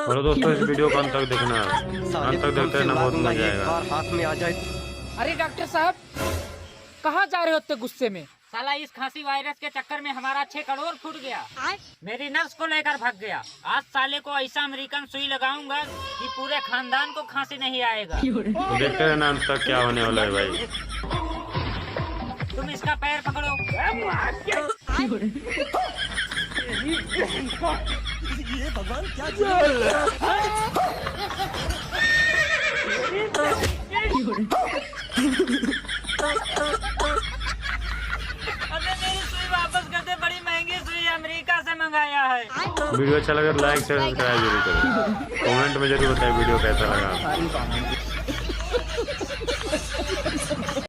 बोलो दोस्तों, इस वीडियो को अंत तक देखना, अंत तक देखते रहना, बहुत मजा आएगा। हाथ में आ जाए। अरे डॉक्टर साहब, कहाँ जा रहे होते गुस्से में? साला इस खांसी वायरस के चक्कर में हमारा 6 करोड़ फूट गया। मेरी नर्स को लेकर भाग गया। आज साले को ऐसा अमेरिकन सुई लगाऊंगा कि पूरे खानदान को खांसी नहीं आएगा। तो देखते रहना अंत तक क्या होने वाला है भाई। तुम इसका पैर पकड़ो। ये भगवान क्या अबे मेरी सुई वापस कर दे, बड़ी महंगी सुई अमेरिका से मंगाया है। वीडियो अच्छा लगा तो लाइक शेयर सब्सक्राइब जरूर करें। कमेंट में जरूर बताएं वीडियो कैसा लगा।